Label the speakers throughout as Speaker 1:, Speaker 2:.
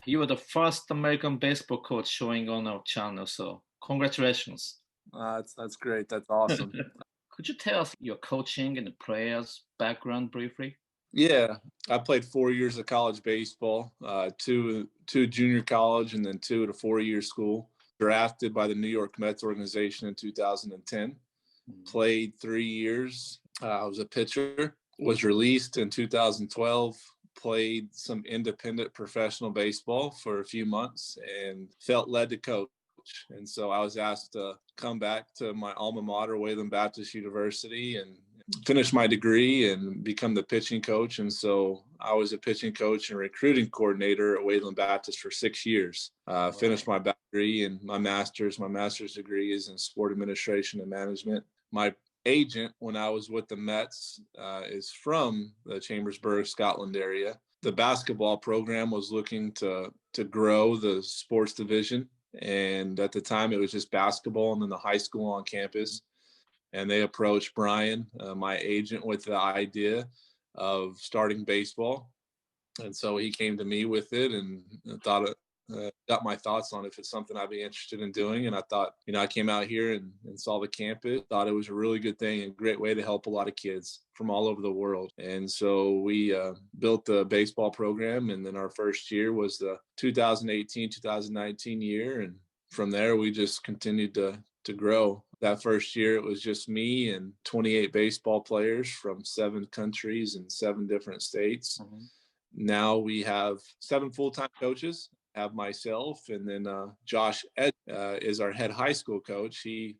Speaker 1: You were the first American baseball coach showing on our channel, so congratulations.
Speaker 2: That's great. That's awesome.
Speaker 1: Could you tell us your coaching and the players' background briefly?
Speaker 2: Yeah, I played 4 years of college baseball, two junior college, and then 2 at a 4-year school. Drafted by the New York Mets organization in 2010. Played 3 years. I was a pitcher. Was released in 2012. Played some independent professional baseball for a few months and felt led to coach. And so I was asked to come back to my alma mater, Wayland Baptist University, and finish my degree and become the pitching coach. And so I was a pitching coach and recruiting coordinator at Wayland Baptist for 6 years. Finished my degree and my master's. My master's degree is in sport administration and management. My agent, when I was with the Mets, is from the Chambersburg, Scotland area. The basketball program was looking to grow the sports division. And at the time, it was just basketball and then the high school on campus. And they approached Brian, my agent, with the idea of starting baseball. And so he came to me with it and thought got my thoughts on if it's something I'd be interested in doing. And I thought, I came out here and saw the campus, thought it was a really good thing and a great way to help a lot of kids from all over the world. And so we built the baseball program. And then our first year was the 2018-2019 year. And from there, we just continued to grow. That first year, it was just me and 28 baseball players from 7 countries and 7 different states. Mm-hmm. Now we have 7 full-time coaches. Have myself, and then Josh Ed is our head high school coach. He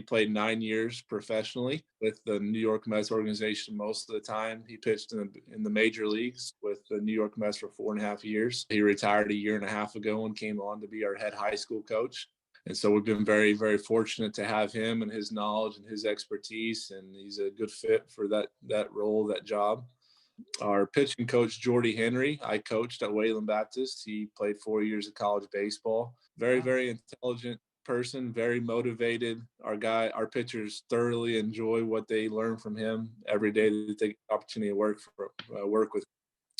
Speaker 2: played 9 years professionally with the New York Mets organization most of the time. He pitched in the major leagues with the New York Mets for 4.5 years. He retired 1.5 years ago and came on to be our head high school coach. And so we've been very, very fortunate to have him and his knowledge and his expertise, and he's a good fit for that role, that job. Our pitching coach, Jordy Henry, I coached at Wayland Baptist. He played 4 years of college baseball. Very, very intelligent person, very motivated. Our pitchers thoroughly enjoy what they learn from him every day that they get the opportunity to work with.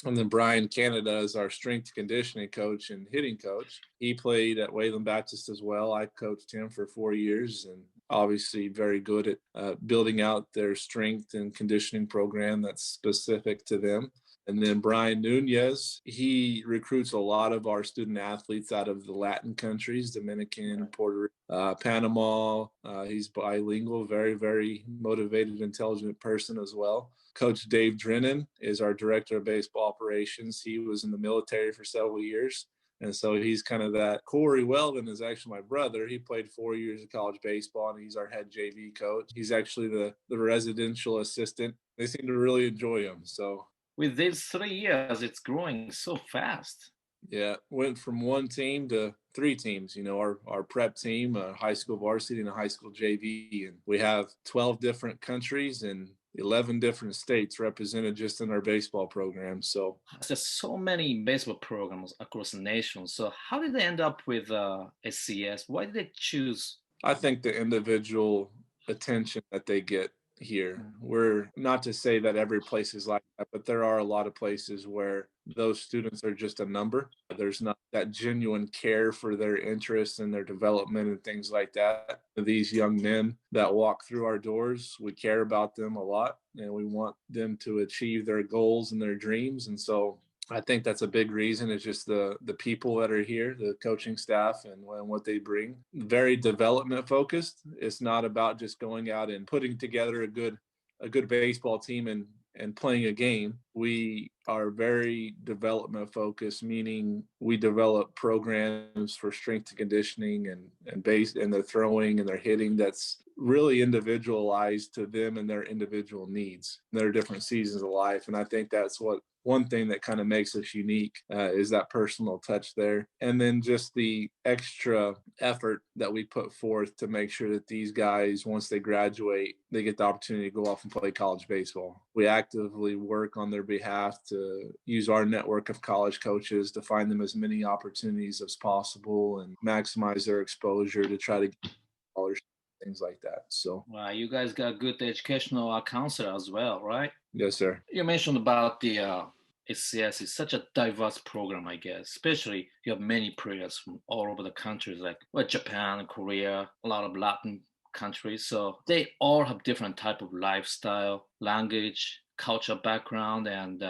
Speaker 2: And then Brian Canada is our strength conditioning coach and hitting coach. He played at Wayland Baptist as well. I coached him for 4 years and obviously very good at building out their strength and conditioning program that's specific to them. And then Brian Nunez, he recruits a lot of our student athletes out of the Latin countries, Dominican, Puerto Rico, Panama. He's bilingual, very, very motivated, intelligent person as well. Coach Dave Drennan is our director of baseball operations. He was in the military for several years. And so he's kind of that. Corey Weldon is actually my brother. He played 4 years of college baseball, and he's our head JV coach. He's actually the residential assistant. They seem to really enjoy him. So
Speaker 1: with these 3 years, it's growing so fast.
Speaker 2: Yeah, went from 1 team to 3 teams. Our prep team, a high school varsity and a high school JV. And we have 12 different countries and 11 different states represented just in our baseball program. So
Speaker 1: there's so many baseball programs across the nation. So how did they end up with SCS? Why did they choose?
Speaker 2: I think the individual attention that they get here. We're not to say that every place is like that, but there are a lot of places where those students are just a number. There's not that genuine care for their interests and their development and things like that. These young men that walk through our doors, we care about them a lot and we want them to achieve their goals and their dreams. And so I think that's a big reason. It's just the people that are here, the coaching staff and what they bring. Very development focused. It's not about just going out and putting together a good baseball team and playing a game. We are very development focused, meaning we develop programs for strength and conditioning and base and their throwing and their hitting that's really individualized to them and their individual needs, their different seasons of life. And I think that's one thing that kind of makes us unique is that personal touch there. And then just the extra effort that we put forth to make sure that these guys, once they graduate, they get the opportunity to go off and play college baseball. We actively work on their behalf to use our network of college coaches to find them as many opportunities as possible and maximize their exposure to try to get scholarships, things like that. So,
Speaker 1: wow, you guys got good educational counselor as well, right?
Speaker 2: Yes, sir.
Speaker 1: You mentioned about the SCS is such a diverse program, I guess. Especially you have many players from all over the countries, like Japan, Korea, a lot of Latin countries. So they all have different type of lifestyle, language, culture background, and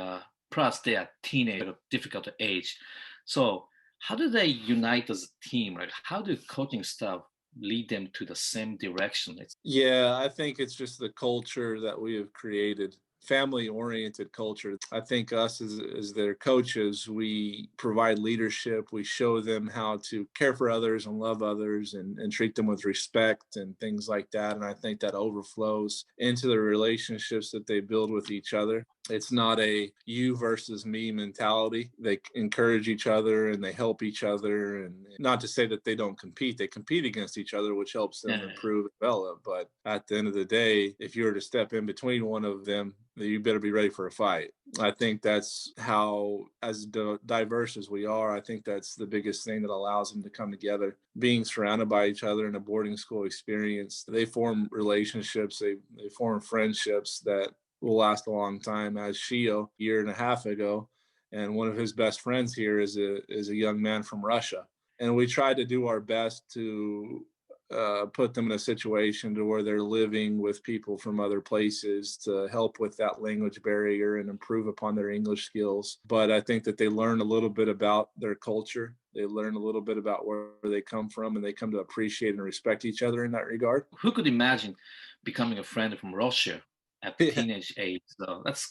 Speaker 1: plus they are teenage, difficult to age. So how do they unite as a team? Like how do coaching staff lead them to the same direction?
Speaker 2: Yeah, I think it's just the culture that we have created, family-oriented culture. I think us as their coaches, we provide leadership. We show them how to care for others and love others and treat them with respect and things like that. And I think that overflows into the relationships that they build with each other. It's not a you versus me mentality. They encourage each other and they help each other. And not to say that they don't compete, they compete against each other, which helps them improve and develop. But at the end of the day, if you were to step in between one of them, you better be ready for a fight. I think that's how, as diverse as we are, I think that's the biggest thing that allows them to come together. Being surrounded by each other in a boarding school experience, they form relationships, they form friendships that will last a long time. As Shio, a year and a half ago, and one of his best friends here is a young man from Russia. And we tried to do our best to put them in a situation to where they're living with people from other places to help with that language barrier and improve upon their English skills. But I think that they learn a little bit about their culture. They learn a little bit about where they come from, and they come to appreciate and respect each other in that regard.
Speaker 1: Who could imagine becoming a friend from Russia at the teenage age? So that's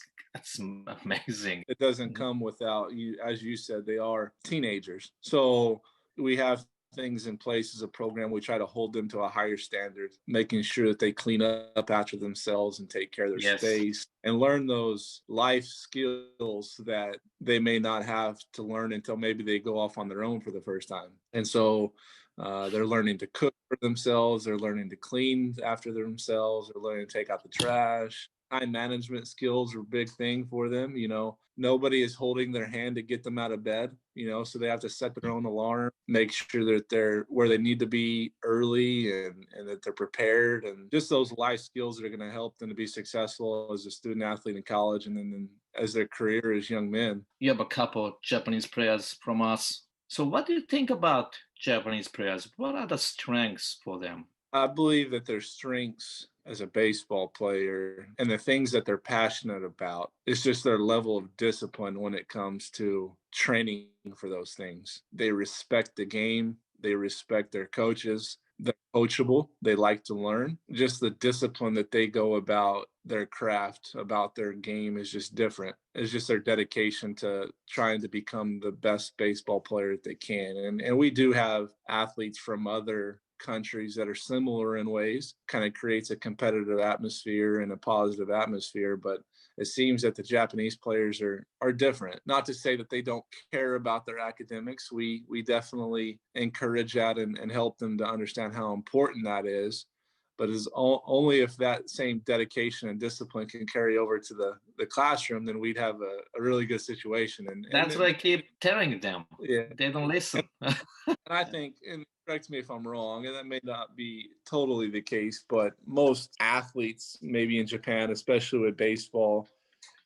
Speaker 1: amazing.
Speaker 2: It doesn't come without you, as you said, they are teenagers. So we have things in place as a program. We try to hold them to a higher standard, making sure that they clean up after themselves and take care of their space and learn those life skills that they may not have to learn until maybe they go off on their own for the first time. And so they're learning to cook for themselves. They're learning to clean after themselves. They're learning to take out the trash. Time management skills are a big thing for them. You know, nobody is holding their hand to get them out of bed, you know, so they have to set their own alarm, make sure that they're where they need to be early and that they're prepared, and just those life skills that are going to help them to be successful as a student athlete in college and then as their career as young men.
Speaker 1: You have a couple of Japanese players from us. So what do you think about Japanese players? What are the strengths for them?
Speaker 2: I believe that their strengths as a baseball player and the things that they're passionate about is just their level of discipline when it comes to training for those things. They respect the game. They respect their coaches. They're coachable. They like to learn. Just the discipline that they go about their craft, about their game is just different. It's just their dedication to trying to become the best baseball player that they can. And we do have athletes from other countries that are similar in ways, kind of creates a competitive atmosphere and a positive atmosphere. But it seems that the Japanese players are different. Not to say that they don't care about their academics. We definitely encourage that and help them to understand how important that is. But it's only if that same dedication and discipline can carry over to the classroom, then we'd have a really good situation. And
Speaker 1: that's what I keep telling them.
Speaker 2: Yeah,
Speaker 1: they don't listen.
Speaker 2: And I think, and correct me if I'm wrong, and that may not be totally the case, but most athletes, maybe in Japan, especially with baseball,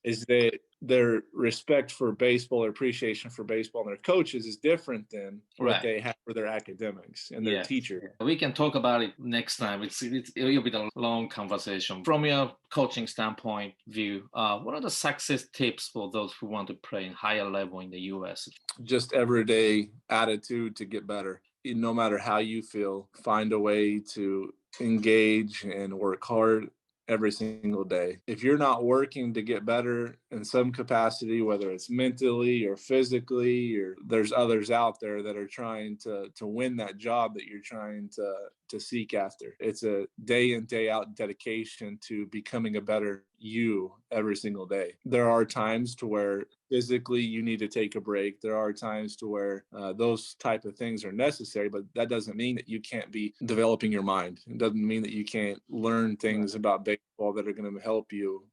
Speaker 2: is that their respect for baseball or appreciation for baseball and their coaches is different than what they have for their academics and their teachers.
Speaker 1: We can talk about it next time. It'll be a long conversation. From your coaching standpoint view, what are the success tips for those who want to play in higher level in the U.S.?
Speaker 2: Just everyday attitude to get better. No matter how you feel, find a way to engage and work hard every single day. If you're not working to get better in some capacity, whether it's mentally or physically, or there's others out there that are trying to win that job that you're trying to seek after. It's a day in, day out dedication to becoming a better you every single day. There are times to where physically you need to take a break. There are times to where those type of things are necessary, but that doesn't mean that you can't be developing your mind. It doesn't mean that you can't learn things about baseball that are going to help you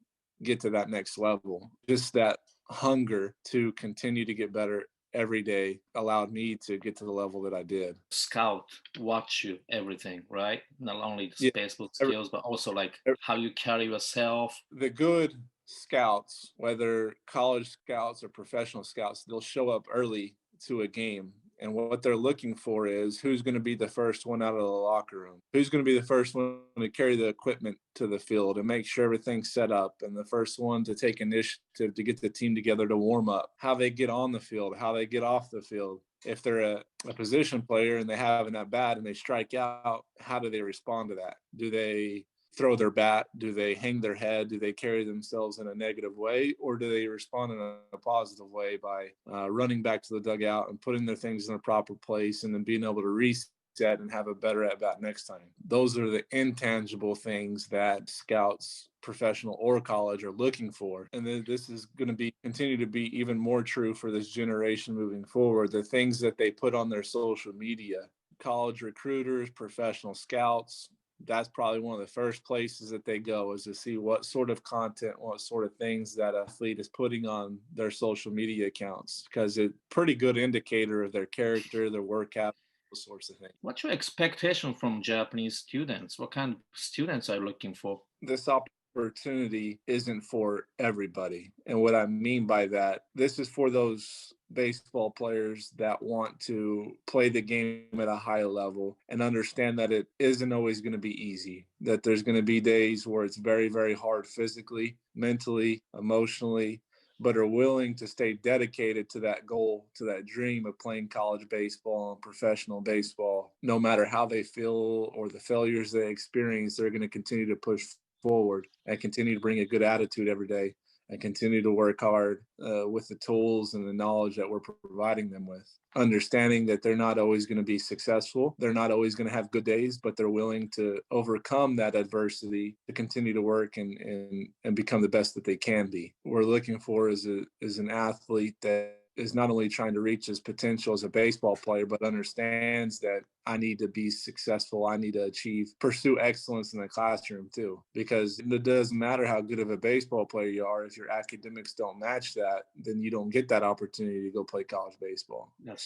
Speaker 2: get to that next level. Just that hunger to continue to get better every day allowed me to get to the level that I did.
Speaker 1: Scout, watch you, everything, right? Not only the baseball skills, but also like how you carry yourself.
Speaker 2: The good scouts, whether college scouts or professional scouts, they'll show up early to a game. And what they're looking for is who's going to be the first one out of the locker room, who's going to be the first one to carry the equipment to the field and make sure everything's set up, and the first one to take initiative to get the team together to warm up, how they get on the field, how they get off the field. If they're a position player and they have an at bat and they strike out, how do they respond to that? Do they throw their bat? Do they hang their head? Do they carry themselves in a negative way? Or do they respond in a positive way by running back to the dugout and putting their things in a proper place and then being able to reset and have a better at bat next time? Those are the intangible things that scouts, professional or college, are looking for. And then this is going to continue to be even more true for this generation moving forward. The things that they put on their social media, college recruiters, professional scouts, that's probably one of the first places that they go, is to see what sort of content, what sort of things that an athlete is putting on their social media accounts, because it's a pretty good indicator of their character, their work ethic, those sorts of things.
Speaker 1: What's your expectation from Japanese students? What kind of students are you looking for?
Speaker 2: This opportunity isn't for everybody. And what I mean by that, this is for those baseball players that want to play the game at a high level and understand that it isn't always going to be easy, that there's going to be days where it's very, very hard physically, mentally, emotionally, but are willing to stay dedicated to that goal, to that dream of playing college baseball and professional baseball. No matter how they feel or the failures they experience, they're going to continue to push forward and continue to bring a good attitude every day and continue to work hard with the tools and the knowledge that we're providing them with. Understanding that they're not always going to be successful. They're not always going to have good days, but they're willing to overcome that adversity to continue to work and become the best that they can be. What we're looking for is an athlete that is not only trying to reach his potential as a baseball player, but understands that I need to be successful. I need to pursue excellence in the classroom too, because it doesn't matter how good of a baseball player you are. If your academics don't match that, then you don't get that opportunity to go play college baseball. Right.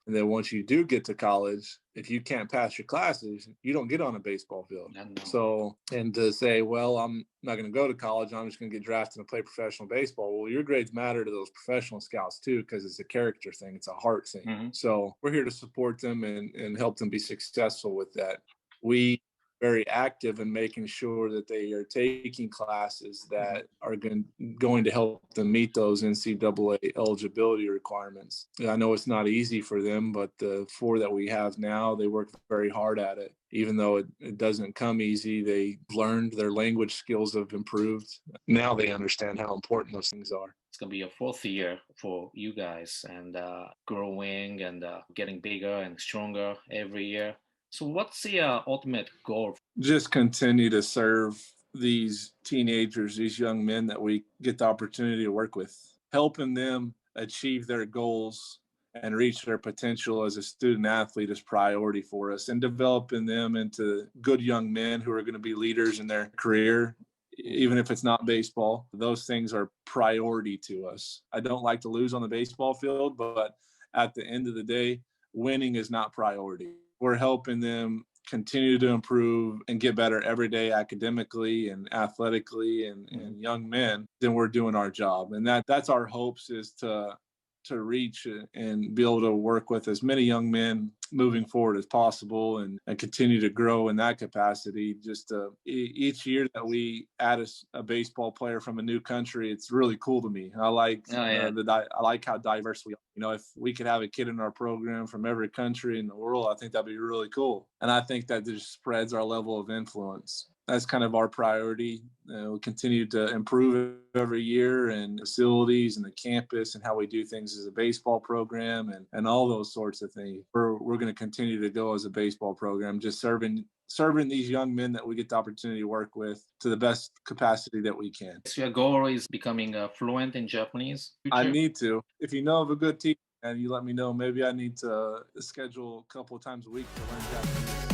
Speaker 2: And then once you do get to college, if you can't pass your classes, you don't get on a baseball field. So, and to say, well, I'm not going to go to college, I'm just going to get drafted and play professional baseball. Well, your grades matter to those professional scouts too, because it's a character thing. It's a heart thing. Mm-hmm. So we're here to support them and help them be successful with that. We very active in making sure that they are taking classes that are going to help them meet those NCAA eligibility requirements. I know it's not easy for them, but the 4 that we have now, they work very hard at it. Even though it doesn't come easy, they learned, their language skills have improved. Now they understand how important those things are.
Speaker 1: It's going to be your 4th year for you guys, and growing and getting bigger and stronger every year. So what's the ultimate goal?
Speaker 2: Just continue to serve these teenagers, these young men that we get the opportunity to work with, helping them achieve their goals and reach their potential as a student athlete is priority for us, and developing them into good young men who are going to be leaders in their career. Even if it's not baseball, those things are priority to us. I don't like to lose on the baseball field, but at the end of the day, winning is not priority. We're helping them continue to improve and get better every day academically and athletically and young men. Then we're doing our job. And that's our hopes, is to reach and be able to work with as many young men moving forward as possible and continue to grow in that capacity. Just each year that we add a baseball player from a new country, it's really cool to me. I like I like how diverse we are. You know, if we could have a kid in our program from every country in the world, I think that'd be really cool. And I think that just spreads our level of influence. That's kind of our priority. We'll continue to improve every year, and facilities and the campus and how we do things as a baseball program and all those sorts of things. We're going to continue to go as a baseball program, just serving these young men that we get the opportunity to work with to the best capacity that we can.
Speaker 1: So your goal is becoming fluent in Japanese?
Speaker 2: I need to. If you know of a good teacher and you let me know, maybe I need to schedule a couple of times a week to learn Japanese.